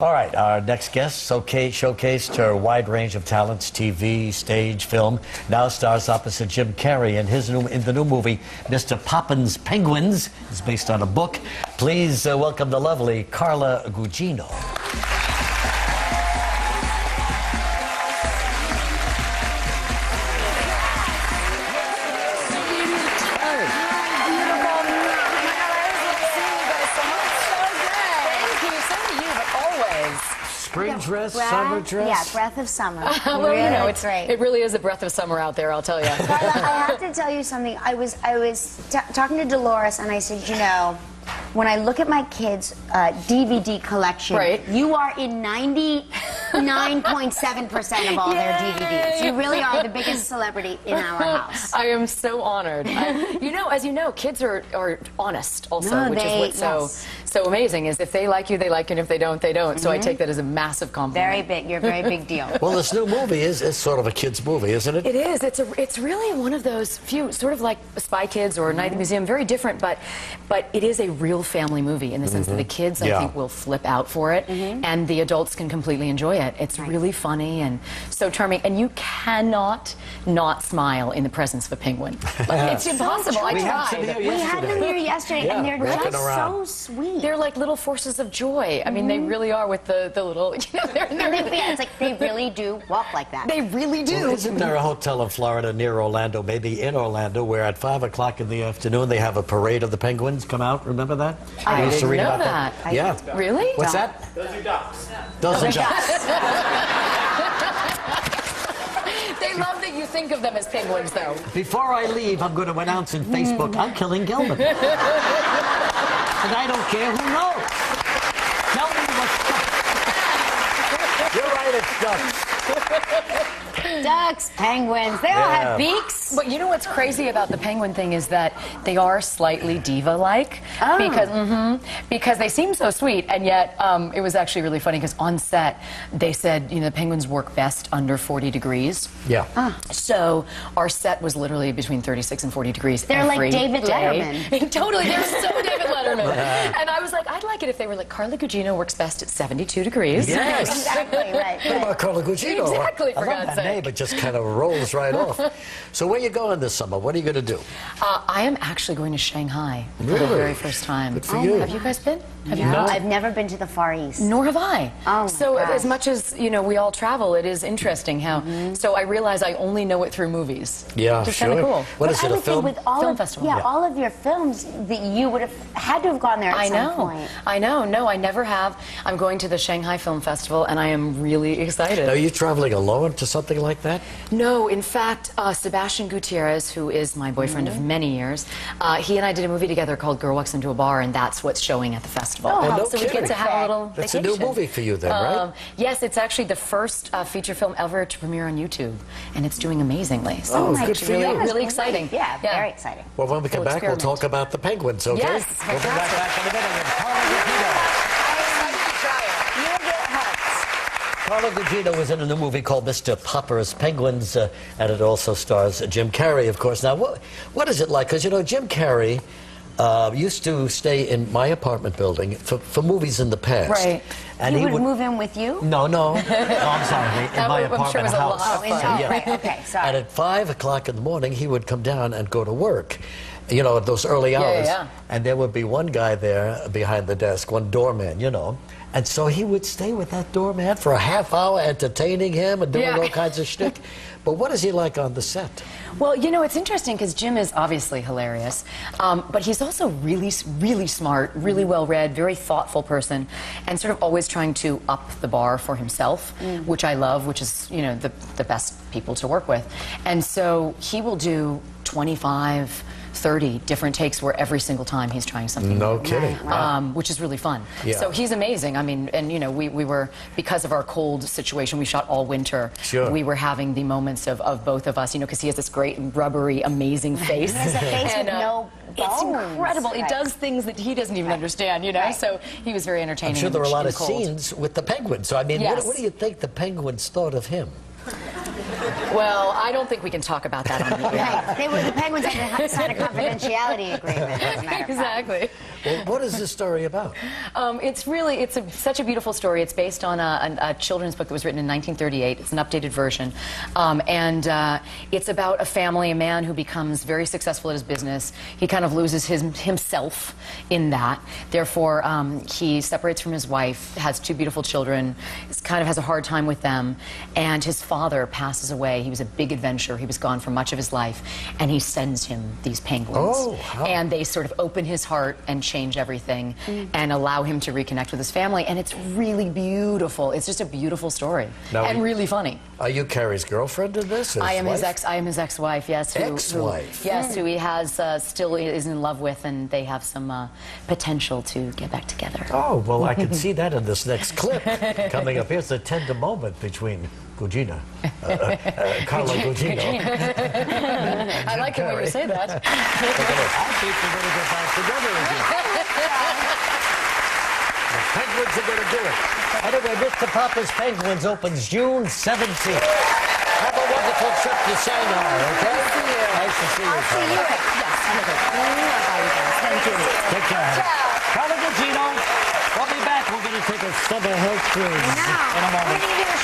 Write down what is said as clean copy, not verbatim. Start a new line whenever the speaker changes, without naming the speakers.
All right, our next guest showcased her wide range of talents, TV, stage, film. Now stars opposite Jim Carrey in the new movie, Mr. Poppins' Penguins. It's based on a book. Please welcome the lovely Carla Gugino. Spring dress, summer dress?
Yeah, breath of summer.
Well,
really,
you know,
it
really is a breath of summer out there, I'll tell you.
Carla, I have to tell you something. I was talking to Dolores, and I said, you know, when I look at my kids' DVD collection,
right.
You are in 99.7% of all their DVDs. You really are the biggest celebrity in our house.
I am so honored. You know, as you know, kids are honest also, which is what's so amazing, is if they like you, and if they don't, they don't. So I take that as a massive compliment.
Very big. You're a very big deal.
Well, this new movie is sort of a kid's movie, isn't it?
It is. It's really one of those few, sort of like Spy Kids or Night at the Museum, very different, but it is a real family movie in the sense that the kids, I think, will flip out for it, and the adults can completely enjoy it. It's really funny and so charming, and you cannot not smile in the presence of a penguin. It's impossible. I tried.
We had them here yesterday, and they're just so sweet.
They're like little forces of joy. I mean, they really are with the little, you know,
it's like they really do walk like that.
They really do.
Well, isn't there a hotel in Florida near Orlando, maybe in Orlando, where at 5 o'clock in the afternoon they have a parade of the penguins come out? Remember that?
I
used to read
know
about that.
Yeah. Really?
What's that?
Those are ducks.
Those are ducks.
They love that you think of them as penguins, though.
Before I leave, I'm going to announce on Facebook, I'm killing Gilman. And I don't care who knows. Tell me what's You're right, it's ducks.
Ducks, penguins, they all have beaks.
But you know what's crazy about the penguin thing is that they are slightly diva-like because they seem so sweet, and yet it was actually really funny because on set they said, you know, the penguins work best under 40 degrees.
Yeah.
So our set was literally between 36 and 40 degrees.
They're
every
like David
day.
Letterman.
Totally, they're so David Letterman. And I was like, I'd like it if they were like, Carla Gugino works best at 72 degrees.
Yes.
Exactly, right.
What about Carla Gugino?
Exactly, for
I love
God's
that
sake.
name. It just kind of rolls right off. So where are you going this summer? What are you going to do?
I am actually going to Shanghai for the
Really?
very first time.
Good for you.
Have you guys been? Have you
No,
been?
I've never been to the Far East.
Nor have I.
Oh,
so
my gosh.
as much as, you know, we all travel, it is interesting how, so I realize I only know it through movies.
Yeah,
Just
sure.
kind of cool.
What is it, a film?
With all
Film festival.
Yeah, all of your films, that you would have had to have gone there at some point.
I know. No, I never have. I'm going to the Shanghai Film Festival, and I am really excited.
Are you traveling alone to something like that?
No, in fact, Sebastian Gutierrez, who is my boyfriend of many years, he and I did a movie together called Girl Walks Into a Bar, and that's what's showing at the festival.
Oh,
no
so we
kidding.
get to have a little
That's
vacation.
a new movie for you then, right?
Yes, it's actually the first feature film ever to premiere on YouTube, and it's doing amazingly. So
Oh,
it's
good for
really,
you.
really exciting.
Yeah, very exciting.
Well, when we come back, we'll talk about the penguins, okay?
Yes,
We'll be right back in a minute with Carla Gugino. Carla Gugino was in a new movie called Mr. Popper's Penguins, and it also stars Jim Carrey, of course. Now, what is it like? Because, you know, Jim Carrey used to stay in my apartment building for movies in the past.
Right.
And he would move in with you?
No, no. I'm sorry. In my
I'm sure
apartment
it was a
house.
lot of fun.
Yeah.
Right, okay, sorry.
And at 5 o'clock in the morning, he would come down and go to work. You know, at those early hours.
Yeah.
And there would be one guy there behind the desk, one doorman, you know. And so he would stay with that doorman for a half hour, entertaining him and doing all kinds of shtick. But what is he like on the set?
Well, you know, it's interesting because Jim is obviously hilarious, but he's also really, really smart, really well-read, very thoughtful person, and sort of always trying to up the bar for himself, which I love, which is, you know, the best people to work with. And so he will do 25, 30 different takes where every single time he's trying something
No
new.
kidding.
Which is really fun.
Yeah.
So he's amazing. I mean, and you know, we were, because of our cold situation, we shot all winter.
Sure.
We were having the moments of both of us, you know, because he has this great, rubbery, amazing face.
He has a face with no bones.
It's incredible.
Right.
It does things that he doesn't even understand, you know?
Right.
So he was very entertaining.
I'm sure there were a lot
in
of
the cold.
scenes with the penguins. So, I mean,
Yes.
what do you think the penguins thought of him?
Well, I don't think we can talk about that on the air.
Right. The Penguins had to sign a confidentiality agreement, as a matter of fact.
Exactly.
Well, what is this story about?
It's such a beautiful story. It's based on a children's book that was written in 1938. It's an updated version. It's about a family, a man who becomes very successful at his business. He kind of loses himself in that. Therefore, he separates from his wife, has two beautiful children, kind of has a hard time with them, and his father passes away. He was a big adventurer. He was gone for much of his life, and he sends him these penguins.
Oh, how...
And they sort of open his heart and change everything and allow him to reconnect with his family. And it's really beautiful. It's just a beautiful story and really funny.
Are you Carrie's girlfriend in this?
I am his ex-wife. Yes.
Ex-wife.
Yes, who he has still is in love with, and they have some potential to get back together.
Oh, well, I can see that in this next clip coming up. Here's a tender moment between Gugino, Carla Gugino.
I like the way you say that.
I think we're going to get back together again. The Penguins are going to do it. Anyway, Mr. Papa's Penguins opens June 17th. Have a wonderful trip to Shanghai, okay? Nice to see you.
I'll see you. Yes. Thank you.
Take care. Carla Gugino. We'll be back. We're going to take a summer health cruise in a moment.